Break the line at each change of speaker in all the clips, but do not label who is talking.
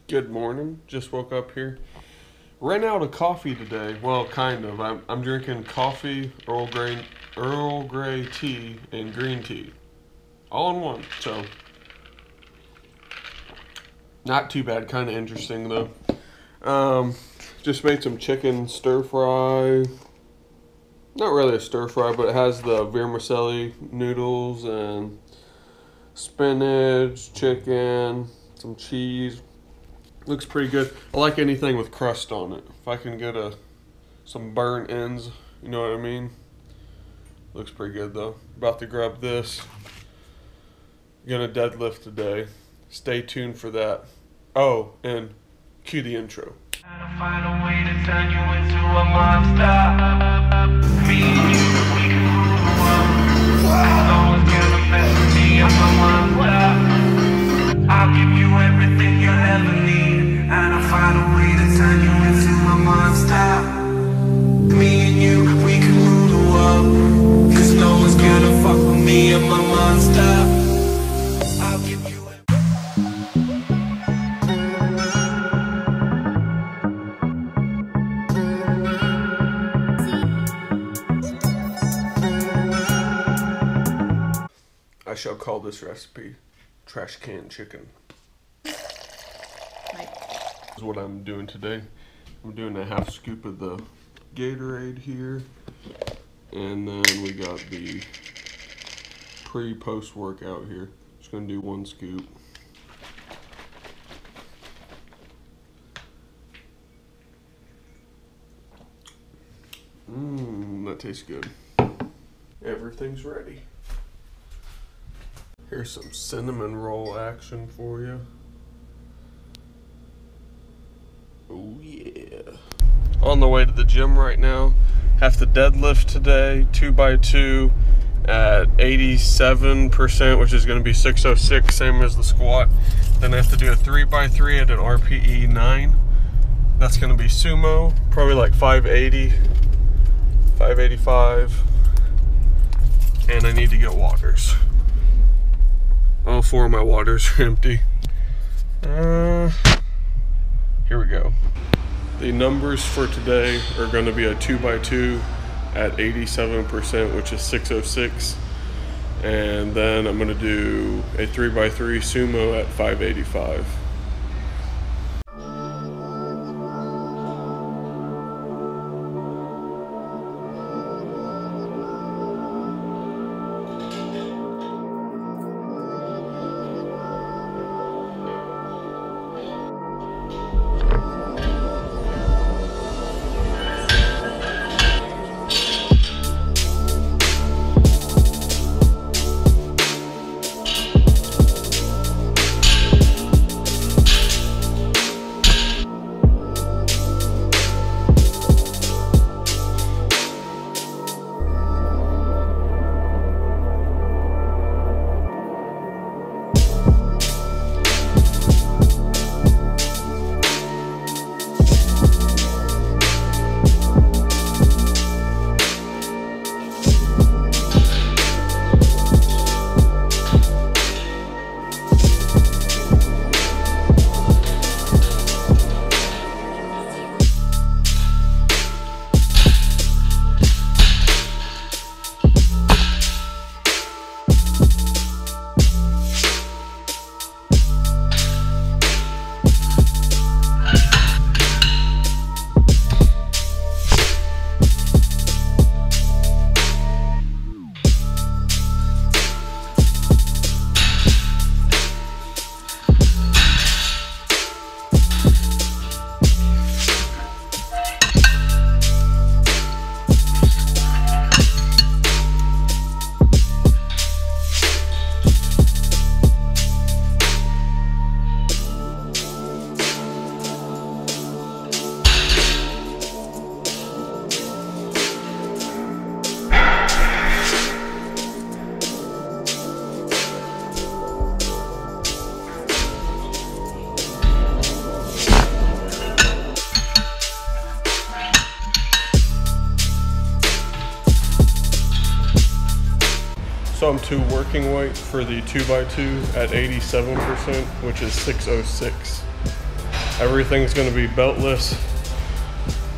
Good morning. Just woke up here. Ran out of coffee today. Well, kind of. I'm drinking coffee, Earl Grey tea, and green tea, all in one. So not too bad. Kind of interesting though. Just made some chicken stir fry. Not really a stir fry, but it has the vermicelli noodles and spinach, chicken, some cheese. Looks pretty good. I like anything with crust on it. If I can get some burnt ends, you know what I mean? Looks pretty good though. About to grab this. Gonna deadlift today. Stay tuned for that. Oh, and cue the intro.
Trying to find a way to turn you into a monster. Me and you, we can move on. No one's gonna mess with me, I'm a monster. I'll give you everything you'll ever need. And I'll find a way to turn you into a monster. Me and you, we can rule the world. Cause no one's gonna fuck with me, I'm a monster. I'll give you
I shall call this recipe trash can chicken. Is what I'm doing today. I'm doing a half scoop of the Gatorade here, and then we got the pre-post workout here. Just gonna do 1 scoop. That tastes good. Everything's ready. Here's some cinnamon roll action for you. Oh yeah. On the way to the gym right now. Have to deadlift today, 2x2 at 87%, which is going to be 606, same as the squat. Then I have to do a 3x3 at an RPE 9. That's going to be Sumo, probably like 580, 585. And I need to get waters. All 4 of my waters are empty. Here we go. The numbers for today are going to be a 2x2 at 87%, which is 606. And then I'm going to do a 3x3 Sumo at 585. So I'm to working weight for the 2x2 at 87%, which is 606. Everything's gonna be beltless,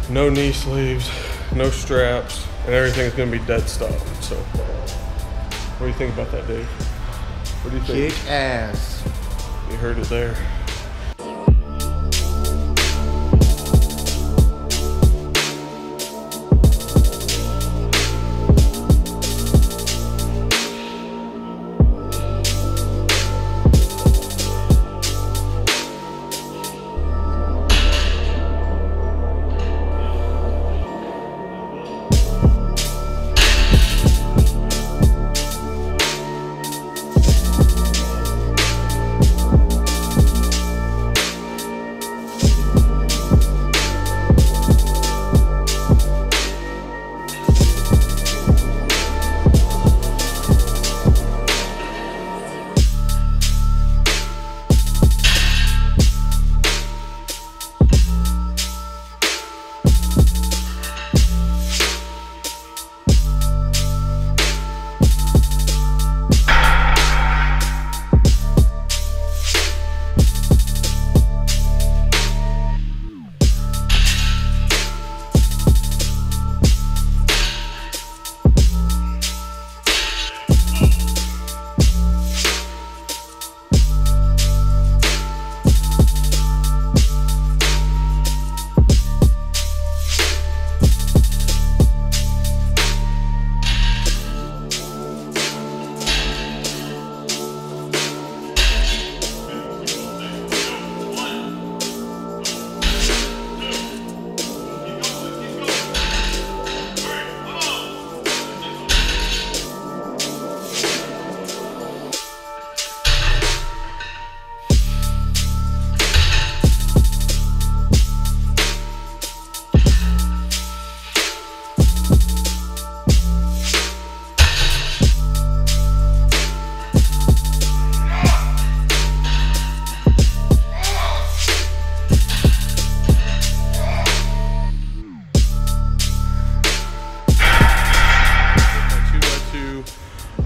no knee sleeves, no straps, and everything's gonna be dead stop. So, what do you think about that, Dave? What do you think?
Kick ass.
You heard it there.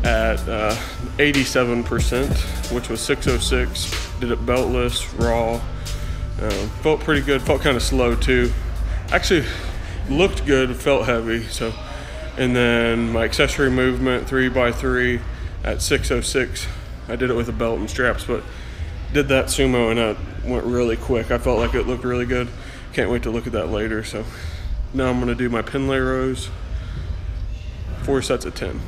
At 87%, which was 606. Did it beltless, raw. Felt pretty good. Felt kind of slow too. Actually, looked good. Felt heavy. So, and then my accessory movement 3x3 at 606. I did it with a belt and straps, but did that sumo and it went really quick. I felt like it looked really good. Can't wait to look at that later. So now I'm gonna do my pin lay rows. 4 sets of 10.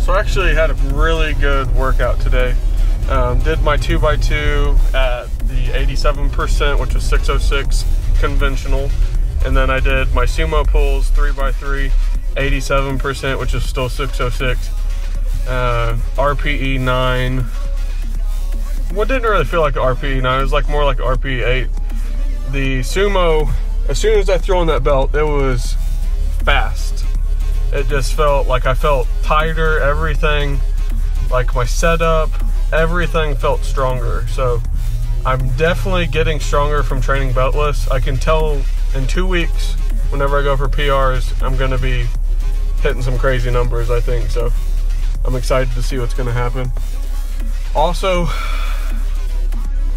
So I actually had a really good workout today. Did my 2x2 at the 87%, which was 606 conventional. And then I did my sumo pulls 3x3, 87%, which is still 606. RPE 9. Well, it didn't really feel like RPE 9, it was like more like RPE 8. The sumo, as soon as I threw on that belt, it was fast. It just felt like I felt tighter, everything, like my setup, everything felt stronger. So I'm definitely getting stronger from training beltless. I can tell in 2 weeks, whenever I go for PRs, I'm gonna be hitting some crazy numbers, I think. So I'm excited to see what's gonna happen. Also,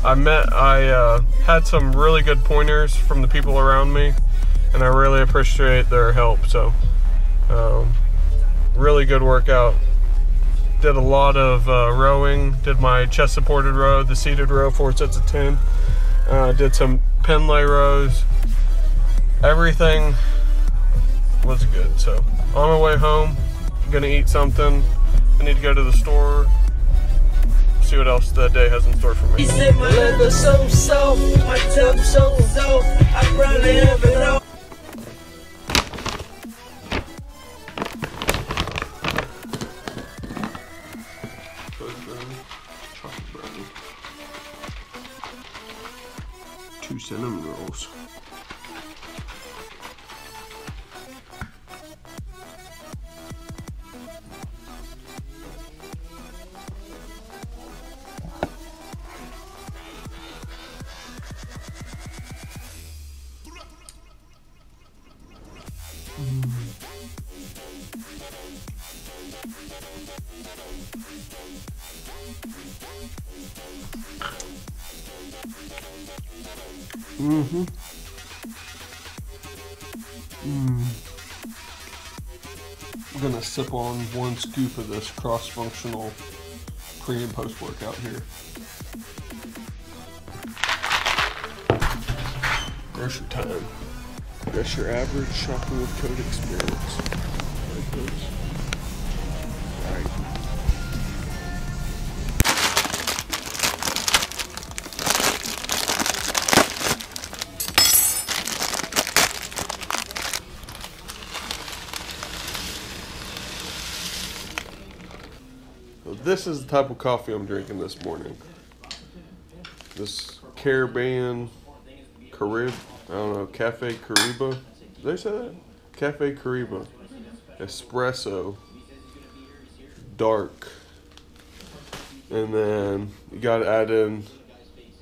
I had some really good pointers from the people around me, and I really appreciate their help. So really good workout. Did a lot of rowing, did my chest supported row, the seated row, 4 sets of 10. Did some pin lay rows. Everything was good. So on my way home, I'm gonna eat something. I need to go to the store, see what else the day has in store for me.
He said my leather so soft, my top so soft, I probably have it all.
Chocolate brownie. 2 cinnamon rolls. I'm gonna sip on 1 scoop of this cross-functional pre and post workout here. Grocery time. That's your average shopping with code experience. Right. So this is the type of coffee I'm drinking this morning. This Caribbean I don't know, Cafe Caribe. Did they say that? Cafe Caribe. Espresso. Dark. And then you gotta add in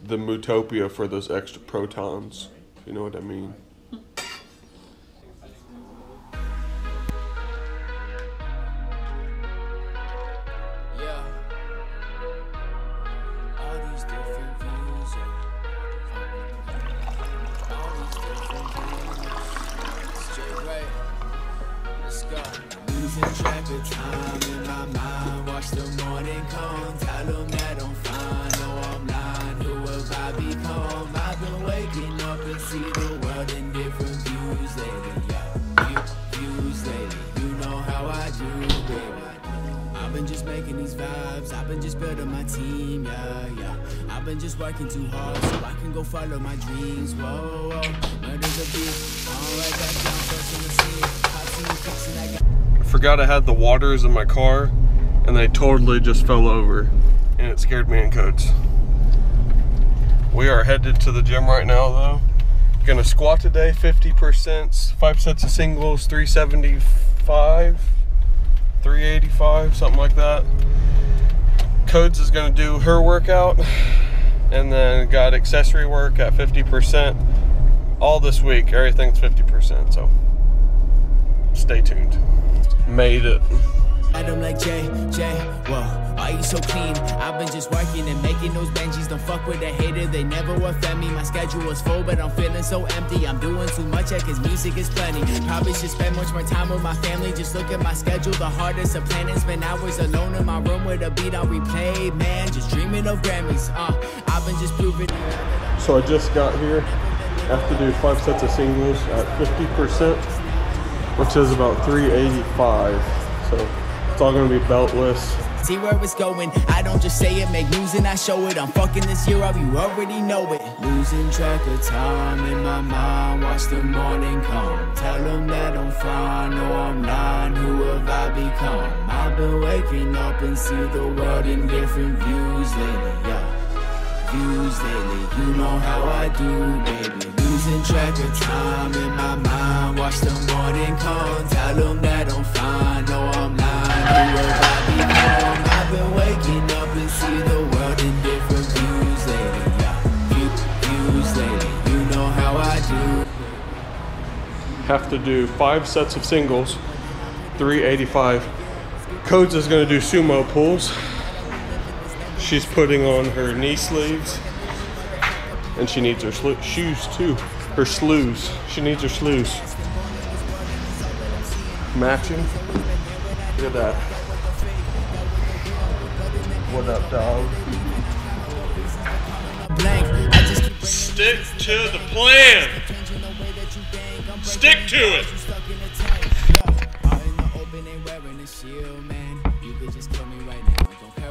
the Mutopia for those extra protons. You know what I mean?
Track of time in my mind, watch the morning come, tell them that I'm fine, no I'm lying, who have I become? I've been waking up and see the world in different views lately, yeah, views lately, you know how I do, baby. I've been just making these vibes, I've been just building my team, yeah, I've been just working too hard so I can go follow my dreams, whoa, murder's a beat, all right back down, first in the scene, I've seen you fixing that guy.
Forgot I had the waters in my car and they totally just fell over and it scared me in codes. We are headed to the gym right now though. Gonna squat today, 50%, 5 sets of singles, 375, 385, something like that. Codes is gonna do her workout and then got accessory work at 50%. All this week, everything's 50%, so stay tuned. Made it.
I'm like Jay, whoa, are you so clean? I've been just working and making those Benjis. Don't fuck with a hater, they never offend me. My schedule is full, but I'm feeling so empty. I'm doing too much, cause music is plenty. Probably should spend much more time with my family. Just look at my schedule, the hardest of planning. Spend hours alone in my room with a beat on replay. Man, just dreaming of Grammys. I've been just proving.
So I just got here. I have to do 5 sets of singles at 50%. which is about 385. So it's all gonna be beltless.
See where it's going, I don't just say it, make news and I show it. I'm fucking this year up, you already know it. Losing track of time in my mind, watch the morning come. Tell them that I'm fine, no I'm lying, who have I become? I've been waking up and see the world in different views lately, yeah. Views lately, you know how I do, baby. Losing track of time in my mind, watch the morning come. Tell them that I'm fine, no I'm lying, who have I become? I've been waking up and see the world in different views lately, yeah. Views lately, you know how I do.
Have to do 5 sets of singles, 385. Codes is gonna do sumo pulls. She's putting on her knee sleeves, and she needs her shoes too. Her sleeves. She needs her sleeves. Matching. Look at that. What up, dog? Stick to the plan. Stick to it.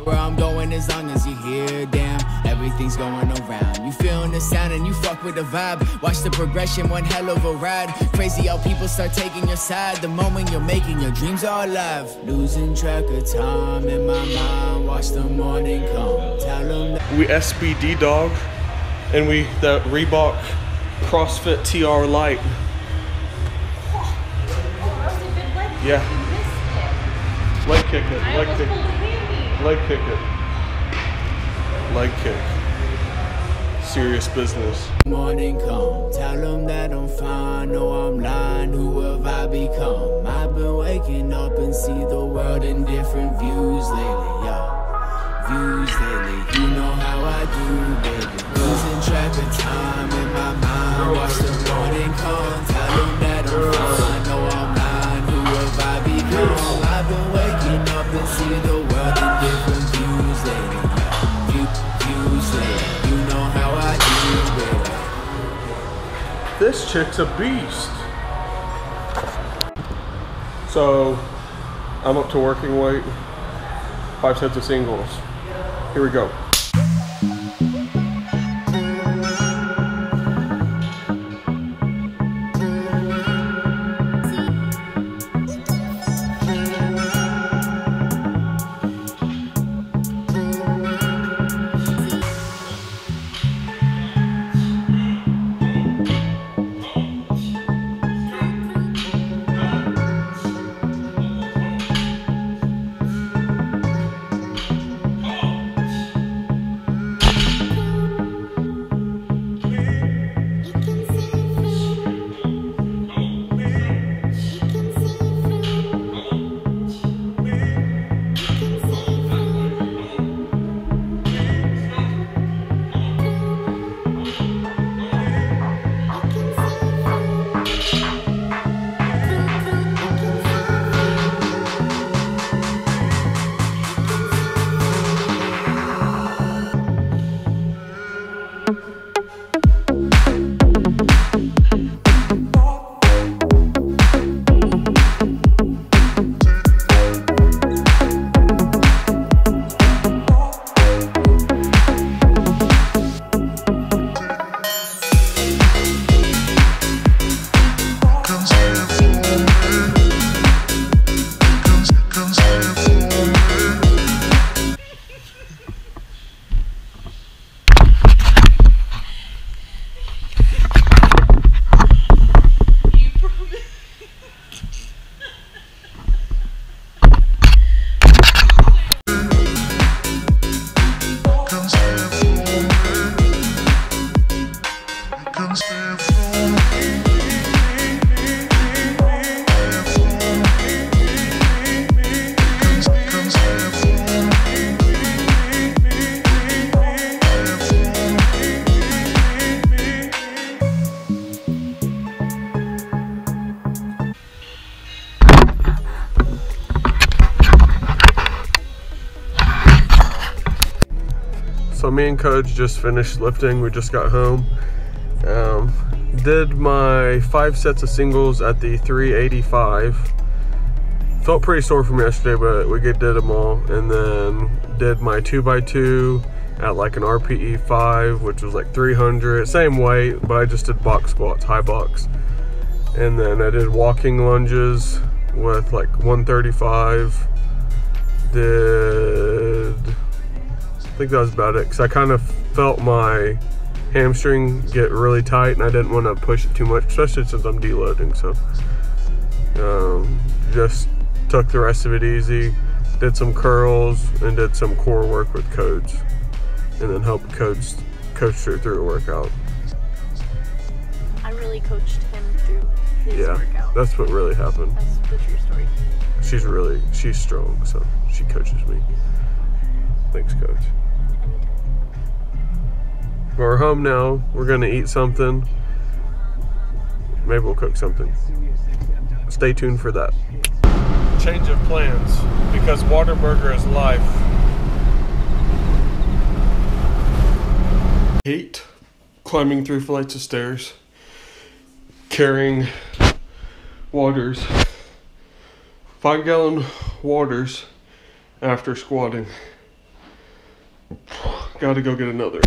Where I'm going as long as you're here, damn, everything's going around. You feeling the sound and you fuck with the vibe. Watch the progression, one hell of a ride. Crazy how people start taking your side the moment you're making your dreams all alive. Losing track of time in my mind, watch the morning come. Tell them that
We SBD dog, and we the Reebok CrossFit TR Lite. Yeah. Leg kick it. Leg kick. Leg kick it. Leg kick. Serious business.
morning come. Tell them that I'm fine, no I'm lying, who have I become? I've been waking up and see the world in different views lately, yeah. Views lately, you know how I do, baby. Losing track of time in my mind, watch the morning come. Tell them that I'm fine, no I'm lying, who have I become? I've been waking up and see the world in different views lately, views lately, you know how I do, baby.
This chick's a beast. So I'm up to working weight, 5 sets of singles. Here we go. So me and Coach just finished lifting. We just got home. did my 5 sets of singles at the 385. Felt pretty sore from yesterday, but we did them all. And then did my 2x2 at like an RPE 5, which was like 300, same weight, but I just did box squats, high box. And then I did walking lunges with like 135. I think that was about it, because I kind of felt my hamstring get really tight and I didn't want to push it too much, especially since I'm deloading. So just took the rest of it easy, did some curls and did some core work with codes, and then helped coach her through a workout.
I really coached him through his workout.
That's what really happened.
That's the true story.
She's strong, so she coaches me. Thanks, coach. We're home now. We're gonna eat something. Maybe we'll cook something. Stay tuned for that. Change of plans, because Whataburger is life. Hate climbing 3 flights of stairs, carrying waters, 5-gallon waters after squatting. Gotta go get another.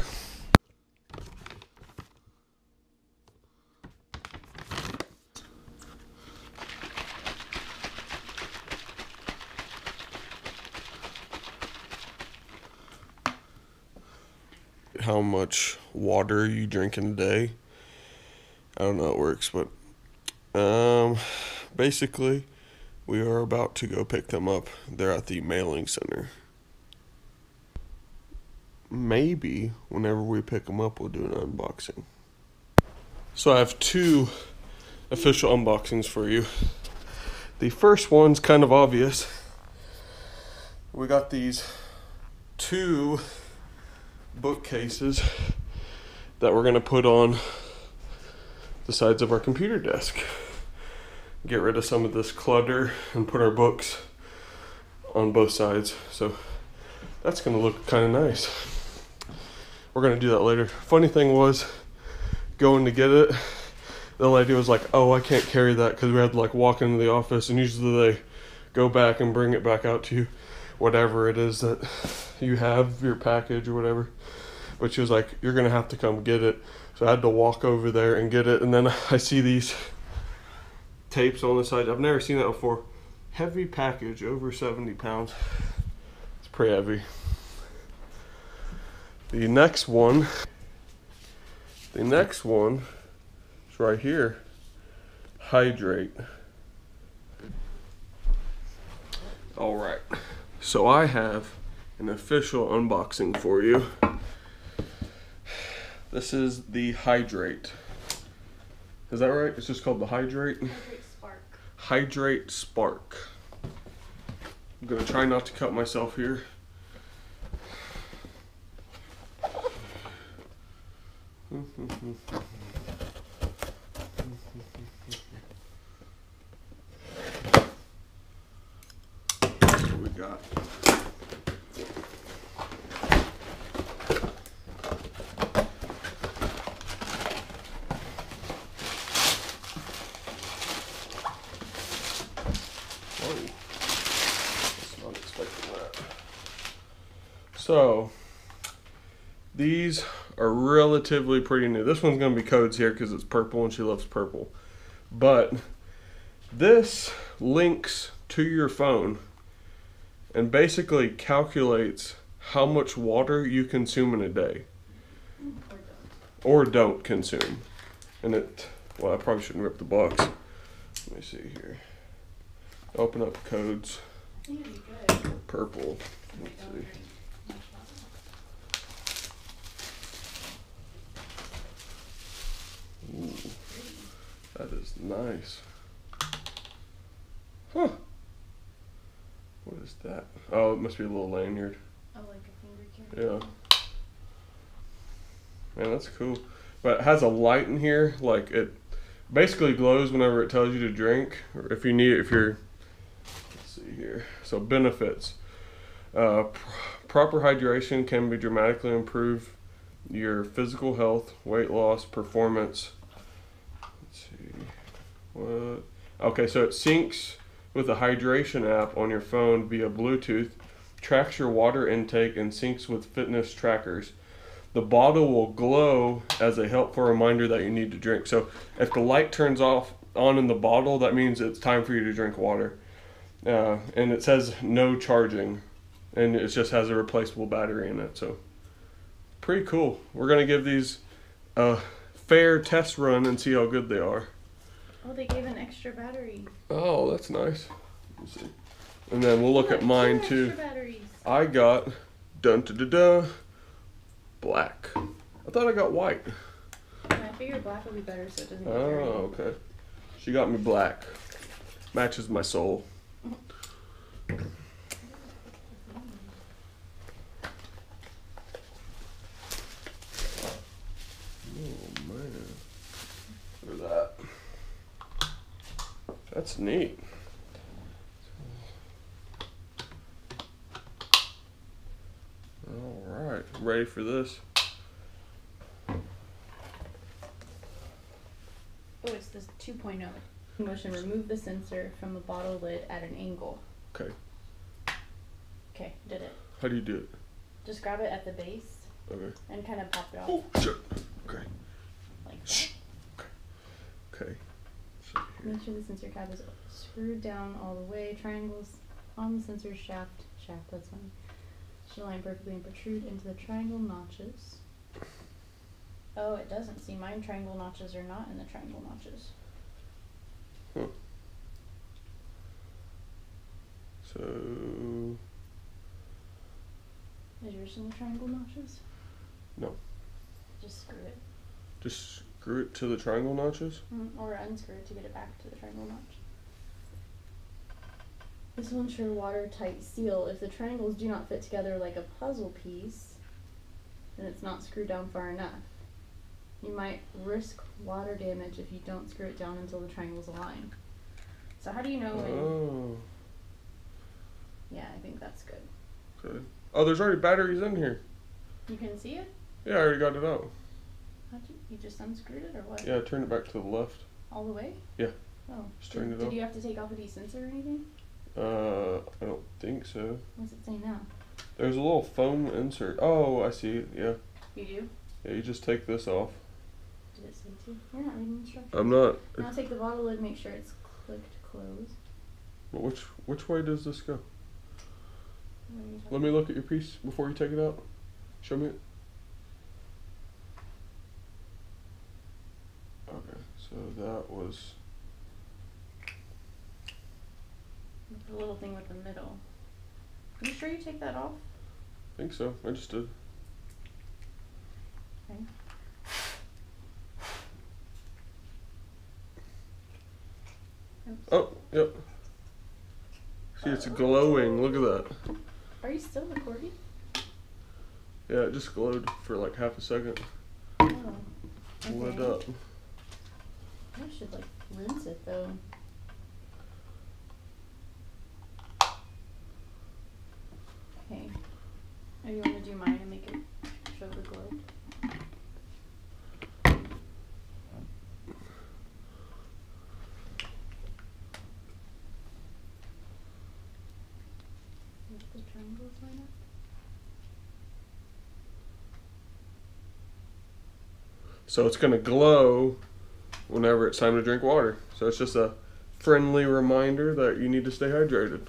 How much water you drink in a day. I don't know how it works, but basically we are about to go pick them up. They're at the mailing center. Maybe whenever we pick them up, we'll do an unboxing. So I have 2 official unboxings for you. The first one's kind of obvious. We got these 2 bookcases that we're gonna put on the sides of our computer desk. Get rid of some of this clutter and put our books on both sides. So that's gonna look kind of nice. We're gonna do that later. Funny thing was, going to get it, the lady was like, oh, I can't carry that, because we had to like walk into the office, and usually they go back and bring it back out to you, whatever it is that you have, your package or whatever. But she was like, you're gonna have to come get it. So I had to walk over there and get it. And then I see these tapes on the side. I've never seen that before. Heavy package, over 70 pounds. It's pretty heavy. The next one is right here. Hydrate. All right. So I have an official unboxing for you. This is the Hydrate. Is that right? It's just called the Hydrate?
Hydrate Spark.
Hydrate Spark. I'm gonna try not to cut myself here. What we got? So, these are relatively pretty new. This one's going to be codes here because it's purple and she loves purple. But this links to your phone and basically calculates how much water you consume in a day. Or don't consume. And it, well, I probably shouldn't rip the box. Let me see here. Open up codes. Purple. Let's see. Ooh, that is nice. Huh. What is that? Oh, it must be a little lanyard.
Oh, like a finger carry?
Yeah. Man, that's cool. But it has a light in here. Like, it basically glows whenever it tells you to drink. Or if you need it, if you're... Let's see here. So, benefits. Proper hydration can be dramatically improve your physical health, weight loss, performance, What? Okay, so it syncs with the hydration app on your phone via Bluetooth, tracks your water intake, and syncs with fitness trackers. The bottle will glow as a helpful reminder that you need to drink. So if the light turns on in the bottle, that means it's time for you to drink water. And it says no charging, and it just has a replaceable battery in it. So pretty cool. We're gonna give these a fair test run and see how good they are.
Oh, they gave an extra battery.
Oh, that's nice. Let's see. And then we'll look at mine too.
Batteries.
I got dun-da-da-da, black. I thought I got white.
Yeah, I figured black would be better so it doesn't get dirty.
Oh, okay. She got me black. Matches my soul. Oh man. Look at that. That's neat. Alright, ready for this?
Oh, it's this 2.0. Motion, remove the sensor from the bottle lid at an angle.
Okay.
Okay, did it.
How do you do it?
Just grab it at the base
Okay.
and kind of pop it off.
Oh, shit. Okay.
Like that.
Shh. Okay. So here.
Make sure the sensor cap is screwed down all the way. Triangles on the sensor shaft, that's fine. Should align perfectly and protrude into the triangle notches. Oh, it doesn't. See, mine triangle notches are not in the triangle notches.
Huh. So
Is yours in the triangle notches?
no.
Just screw it.
Just screw it to the triangle notches?
Or unscrew it to get it back to the triangle notch. This will ensure watertight seal. If the triangles do not fit together like a puzzle piece, then it's not screwed down far enough. You might risk water damage if you don't screw it down until the triangles align. So how do you know when...
Oh.
Yeah, I think that's good.
Okay. Oh, there's already batteries in here.
You can see it?
Yeah, I already got it out.
How'd you just unscrewed it or what?
Yeah, turn it back to the left.
All the way?
Yeah.
Oh.
Just turn it
Did
off.
you have to take off a desensor or anything?
I don't think so.
What's it say now?
There's a little foam insert. Oh, I see it. Yeah.
You do?
Yeah, you just take this off.
Did it say to? You're not reading instructions.
I'm not.
Now take the bottle lid, make sure it's clicked close.
But which way does this go?
What are you talking
Let me look at your piece before you take it out. Show me it. Okay, so that was.
The little thing with the middle. Are you sure you take that off?
I think so. I just did.
Okay. Oops.
Oh, yep. See, it's glowing. Look at that.
Are you still recording?
Yeah, it just glowed for like half a second.
Oh.
Lit
Okay.
up.
I should like rinse it though. Okay. Or you want to do mine and make it show the glow? Make the triangles line up.
So it's gonna glow whenever it's time to drink water. So it's just a friendly reminder that you need to stay hydrated.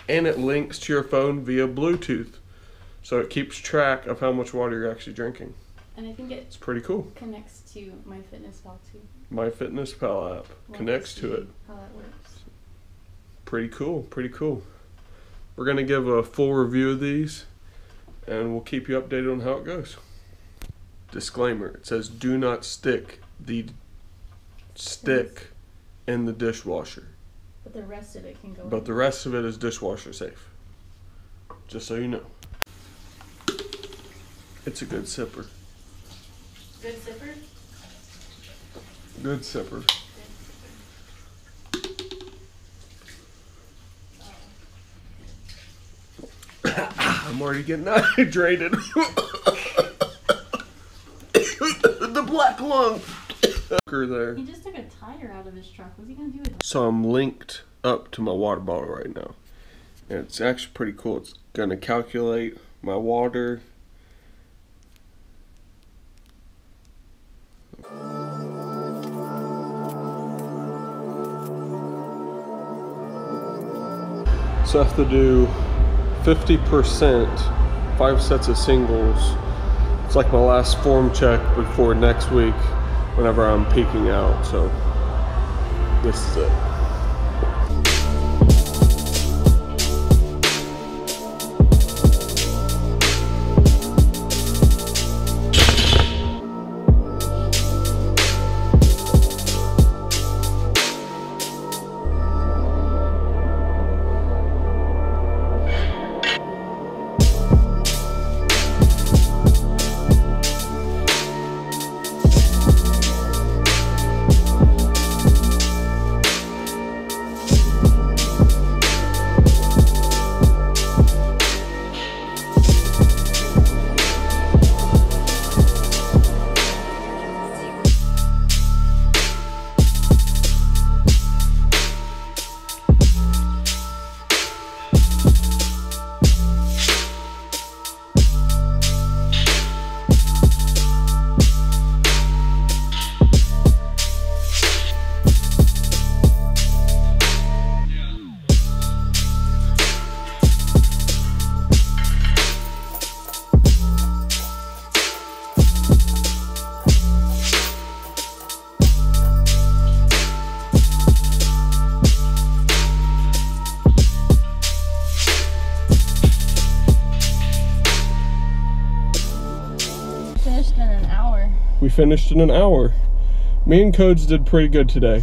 And it links to your phone via Bluetooth. So it keeps track of how much water you're actually drinking.
And I think it
It's pretty cool.
connects to MyFitnessPal too.
MyFitnessPal app
We'll
connects
see
to it.
how that works.
Pretty cool, pretty cool. We're gonna give a full review of these and we'll keep you updated on how it goes. Disclaimer, it says do not stick the stick in the dishwasher.
But the rest of it can go in.
But the rest of it is dishwasher safe. Just so you know. It's a good sipper.
Good zipper?
Good sipper. I'm already getting hydrated. The black lung. There.
He just took a tire out of his truck. What's he gonna do with it?
So I'm linked up to my water bottle right now. And it's actually pretty cool. It's gonna calculate my water. So I have to do 50%, 5 sets of singles. It's like my last form check before next week whenever I'm peaking out. So this is it. We finished in an hour. Me and Codes did pretty good today.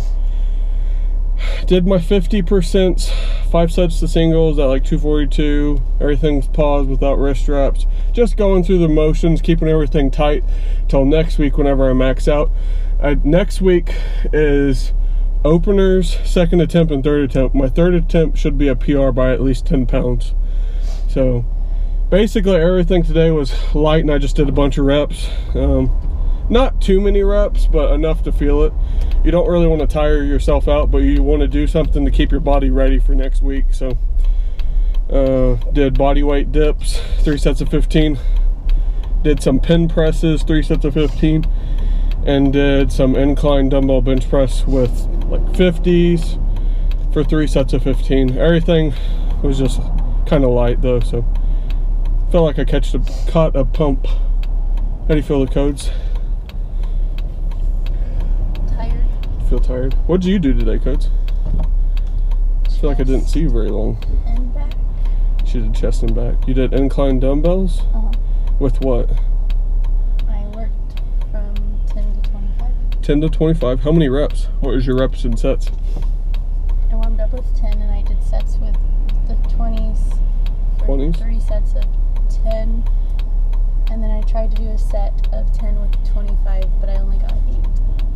Did my 50%, 5 sets to singles at like 242. Everything's paused without wrist straps. Just going through the motions, keeping everything tight till next week whenever I max out. Next week is openers, second attempt, and third attempt. My third attempt should be a PR by at least 10 pounds. So basically everything today was light and I just did a bunch of reps. Not too many reps, but enough to feel it. You don't really want to tire yourself out, but you want to do something to keep your body ready for next week. So did body weight dips, 3 sets of 15. Did some pin presses, 3 sets of 15. And did some incline dumbbell bench press with like 50s for 3 sets of 15. Everything was just kind of light though, so felt like I caught a pump. How do you feel, the Codes? Feel tired. What did you do today, Codes? I feel like I didn't see you very long.
And back.
She did chest and back. You did incline dumbbells? With what?
I worked from 10 to 25.
10 to 25. How many reps? What was your reps and sets?
I warmed up with 10 and I did sets with the 20s.
20s?
3 sets of 10. And then I tried to do a set of 10 with 25, but I only got 8.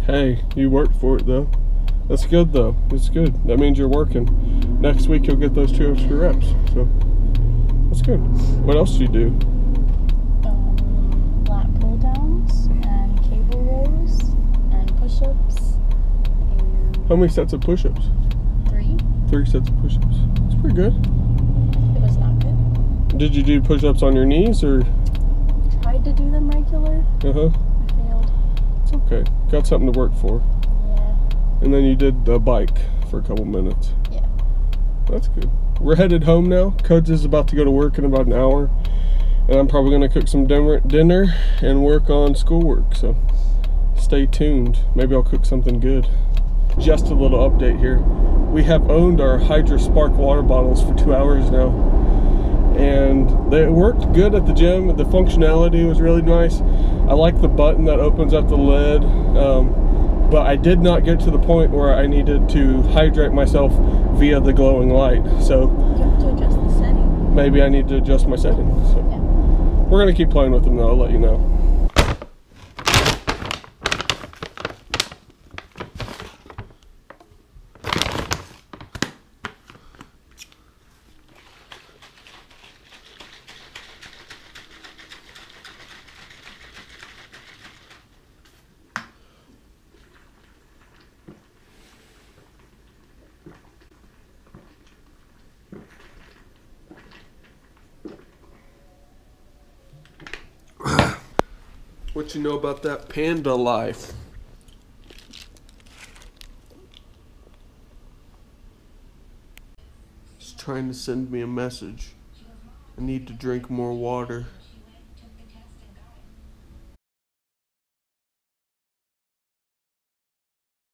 Hey, you worked for it though. That's good though. It's good. That means you're working. Next week you'll get those 2 extra reps. So that's good. What else do you do?
Lat pull downs and cable rows and push-ups. And
How many sets of push-ups?
3.
3 sets of push-ups. That's pretty good.
It was not good.
Did you do push-ups on your knees or?
Tried to do them regular. I failed.
It's okay. Got something to work for.
Yeah.
And then you did the bike for a couple minutes.
Yeah.
That's good. We're headed home now. Coach is about to go to work in about an hour. And I'm probably going to cook some dinner and work on schoolwork. So stay tuned. Maybe I'll cook something good. Just a little update here. We have owned our Hidrate Spark water bottles for 2 hours now. And they worked good at the gym. The functionality was really nice. I like the button that opens up the lid, but I did not get to the point where I needed to hydrate myself via the glowing light. So
You have to adjust the setting.
maybe I need to adjust my settings. So
Yeah.
we're gonna keep playing with them though, I'll let you know. What you know about that panda life? He's trying to send me a message. I need to drink more water.